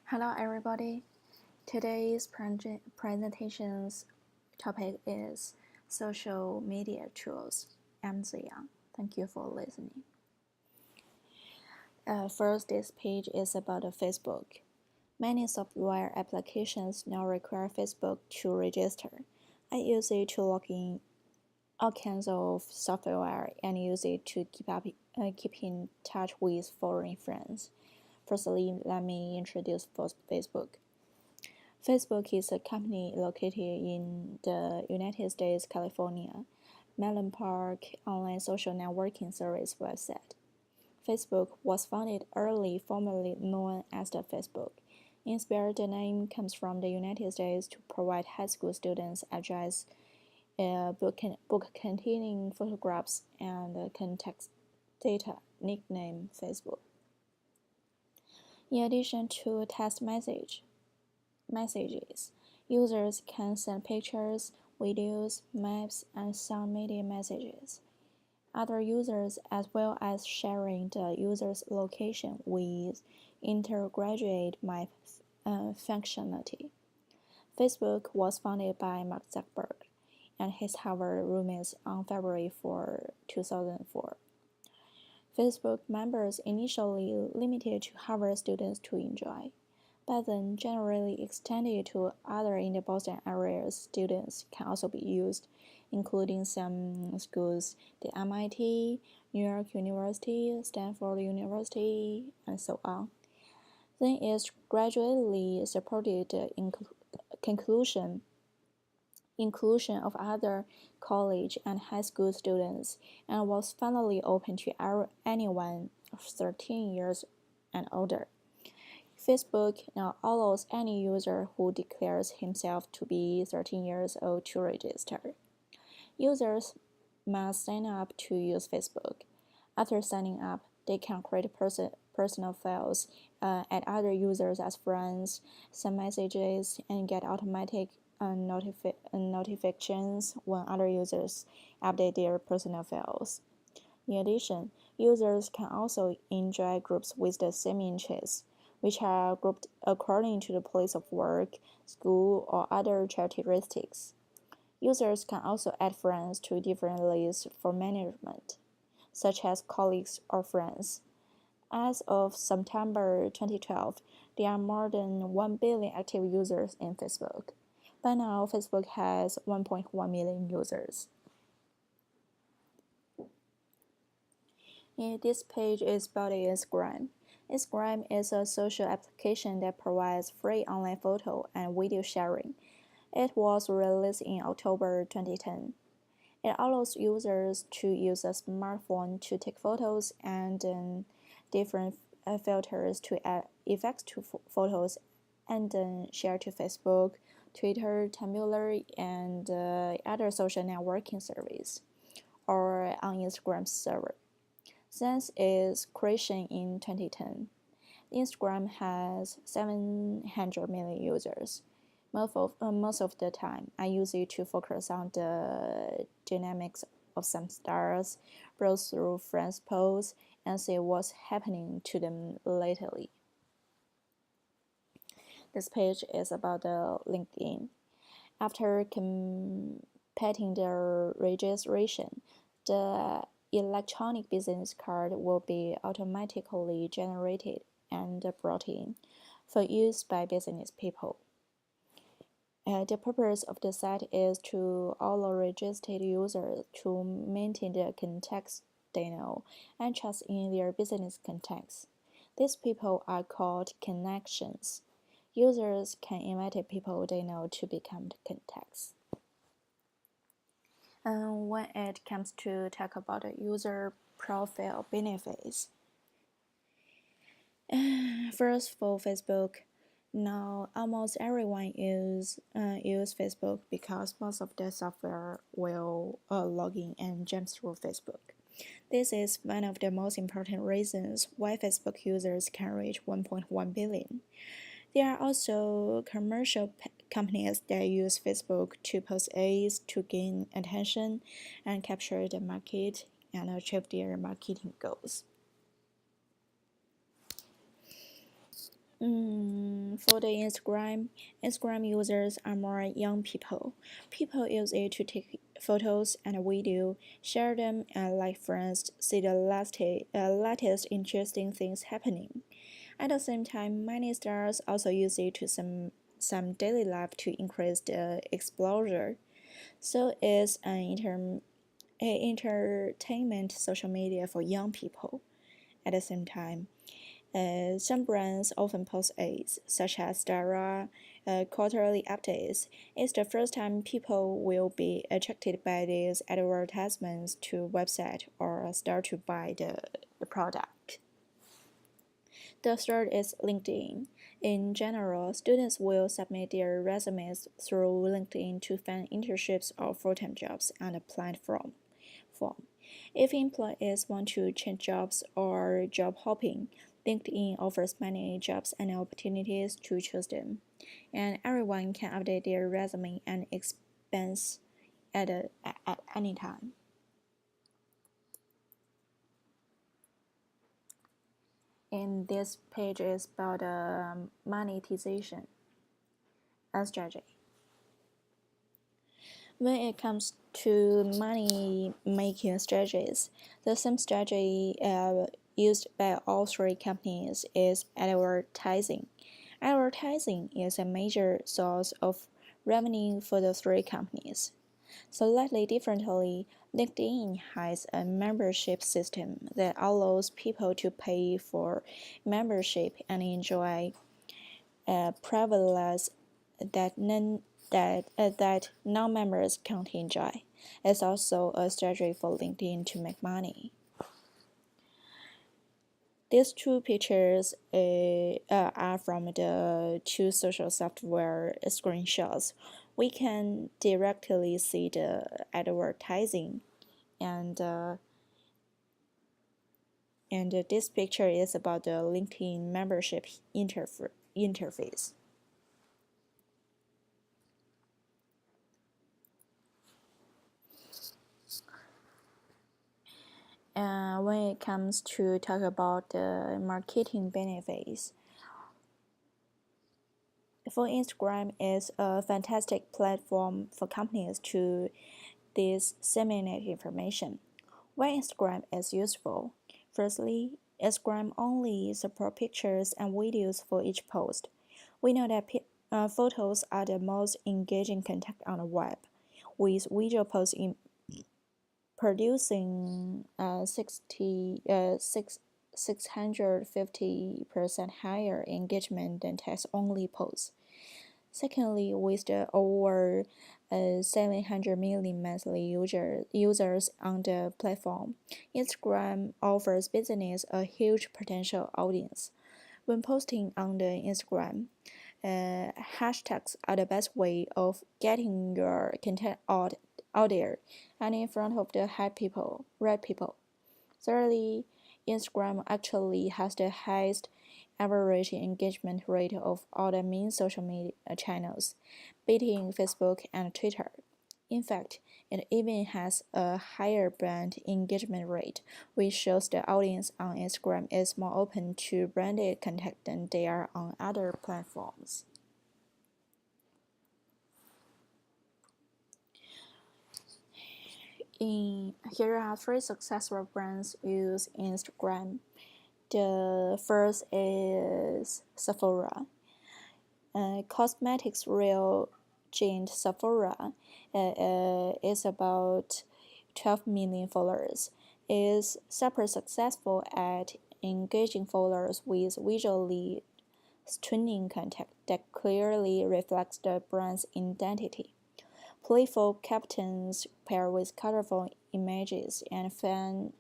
Hello everybody. Today's presentation's topic is social media tools. I'm Ziyang. Thank you for listening. First, this page is about Facebook. Many software applications now require Facebook to register. I use it to log in all kinds of software and use it to keep in touch with foreign friends. Firstly, let me introduce Facebook. Facebook is a company located in the United States, California. Melon Park online social networking service website. Facebook was founded early, formerly known as the Facebook. Inspired, the name comes from the United States to provide high school students access a book containing photographs and context data, nicknamed Facebook. In addition to text messages, users can send pictures, videos, maps, and sound media messages. Other users, as well as sharing the user's location with integrated map functionality. Facebook was founded by Mark Zuckerberg and his Harvard roommates on February 4, 2004. Facebook members initially limited to Harvard students to enjoy, but then generally extended to other in the Boston area students can also be used, including some schools, the MIT, New York University, Stanford University, and so on. Then it gradually supported the inclusion of other college and high school students and was finally open to anyone 13 years and older. Facebook now allows any user who declares himself to be 13 years old to register. Users must sign up to use Facebook. After signing up, they can create personal files, add other users as friends, send messages, and get automatic notifications when other users update their personal files. In addition, users can also enjoy groups with the same interests, which are grouped according to the place of work, school, or other characteristics. Users can also add friends to different lists for management, such as colleagues or friends. As of September 2012, there are more than 1 billion active users in Facebook. By now, Facebook has 1.1 million users. This page is about Instagram. Instagram is a social application that provides free online photo and video sharing. It was released in October 2010. It allows users to use a smartphone to take photos and different filters to add effects to photos and then share to Facebook, Twitter, Tumblr, and other social networking services or on Instagram's server. Since its creation in 2010, Instagram has 700 million users. Most of the time, I use it to focus on the dynamics of some stars, browse through friends' posts, and see what's happening to them lately. This page is about the LinkedIn. After completing the registration, the electronic business card will be automatically generated and brought in for use by business people. The purpose of the site is to allow registered users to maintain their contacts they know and trust in their business contacts. These people are called connections. Users can invite people they know to become contacts. When it comes to talk about the user profile benefits, first for Facebook, now almost everyone use Facebook because most of the software will log in and jump through Facebook. This is one of the most important reasons why Facebook users can reach 1.1 billion. There are also commercial companies that use Facebook to post ads to gain attention and capture the market and achieve their marketing goals. For the Instagram users are more young people. People use it to take photos and video, share them, and like friends, see the latest interesting things happening. At the same time, many stars also use it to some daily life to increase the exposure. So it's an entertainment social media for young people. At the same time, some brands often post ads, such as Zara quarterly updates. It's the first time people will be attracted by these advertisements to website or start to buy the product. The third is LinkedIn. In general, students will submit their resumes through LinkedIn to find internships or full-time jobs on the platform. If employees want to change jobs or job hopping, LinkedIn offers many jobs and opportunities to choose them, and everyone can update their resume and expense at any time. And this page is about monetization strategy. When it comes to money making strategies, the same strategy used by all three companies is advertising. Advertising is a major source of revenue for the three companies. Slightly differently, LinkedIn has a membership system that allows people to pay for membership and enjoy privileges that non-members can't enjoy. It's also a strategy for LinkedIn to make money. These two pictures are from the two social software screenshots. We can directly see the advertising, and this picture is about the LinkedIn membership interface. When it comes to talk about the marketing benefits, for Instagram is a fantastic platform for companies to disseminate information. Why Instagram is useful? Firstly, Instagram only supports pictures and videos for each post. We know that photos are the most engaging content on the web, with visual posts producing 650% higher engagement than text-only posts. Secondly, with the over 700 million monthly users on the platform, Instagram offers business a huge potential audience. When posting on the Instagram, hashtags are the best way of getting your content out there and in front of the right people. Thirdly, Instagram actually has the highest average engagement rate of all the main social media channels, beating Facebook and Twitter. In fact, it even has a higher brand engagement rate, which shows the audience on Instagram is more open to branded content than they are on other platforms. Here are three successful brands use Instagram. The first is Sephora. Cosmetics real giant Sephora is about 12 million followers. Is super successful at engaging followers with visually stunning content that clearly reflects the brand's identity. Playful captions paired with colorful images and fun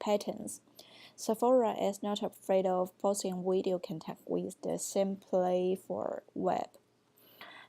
patterns. Sephora is not afraid of posting video content with the same play for web.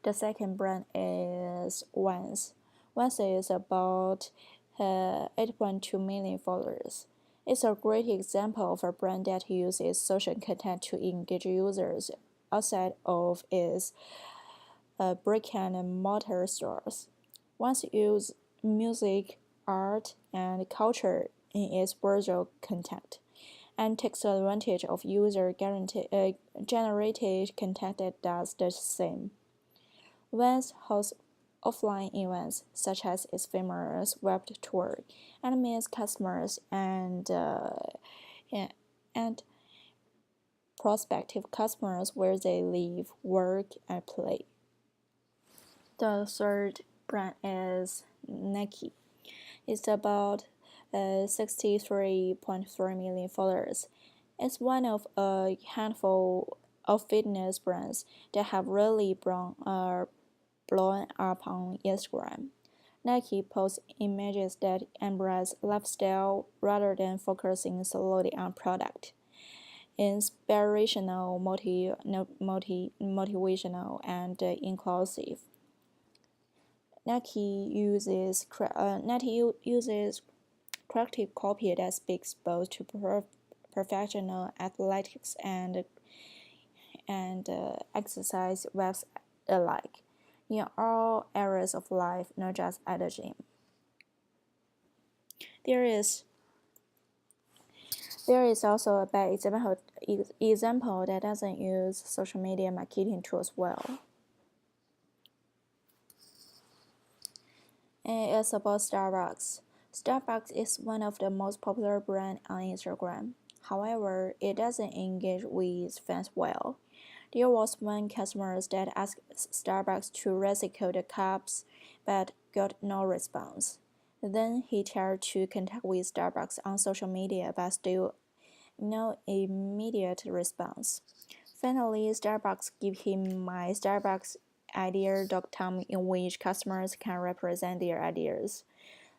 The second brand is Once. Once is about 8.2 million followers. It's a great example of a brand that uses social content to engage users outside of its brick-and-mortar stores. Once use music, art, and culture in its visual content, and takes advantage of generated content that does the same. Vans hosts offline events such as its famous web tour and meets customers and prospective customers where they live, work, and play. The third brand is Nike. It's about 63.3 million followers. It's one of a handful of fitness brands that have really blown up on Instagram. Nike posts images that embrace lifestyle rather than focusing solely on product. Inspirational, motivational, and inclusive. Nike uses creative copy that speaks both to professional athletics and exercise vibes alike in all areas of life, not just at the gym. There is also a bad example that doesn't use social media marketing tools well. And it's about Starbucks. Starbucks is one of the most popular brands on Instagram. However, it doesn't engage with fans well. There was one customer that asked Starbucks to recycle the cups but got no response. Then he tried to contact with Starbucks on social media but still no immediate response. Finally, Starbucks gave him my StarbucksIdea.com in which customers can represent their ideas.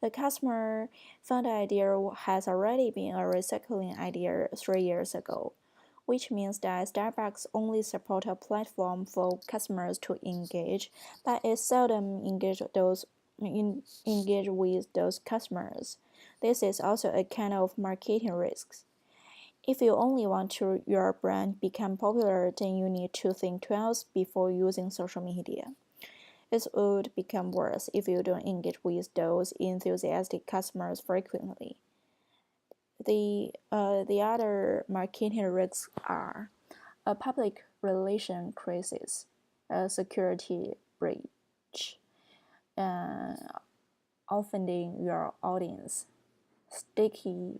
The customer found the idea has already been a recycling idea 3 years ago, which means that Starbucks only supports a platform for customers to engage, but it seldom engage with those customers. This is also a kind of marketing risk. If you only want your brand become popular, then you need to think twice before using social media. It would become worse if you don't engage with those enthusiastic customers frequently. The other marketing risks are a public relation crisis, a security breach, offending your audience, sticky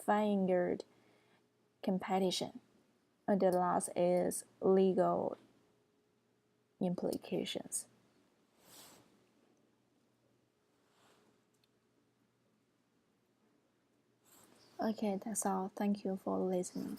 fingered competition, and the last is legal implications. Okay, that's all. Thank you for listening.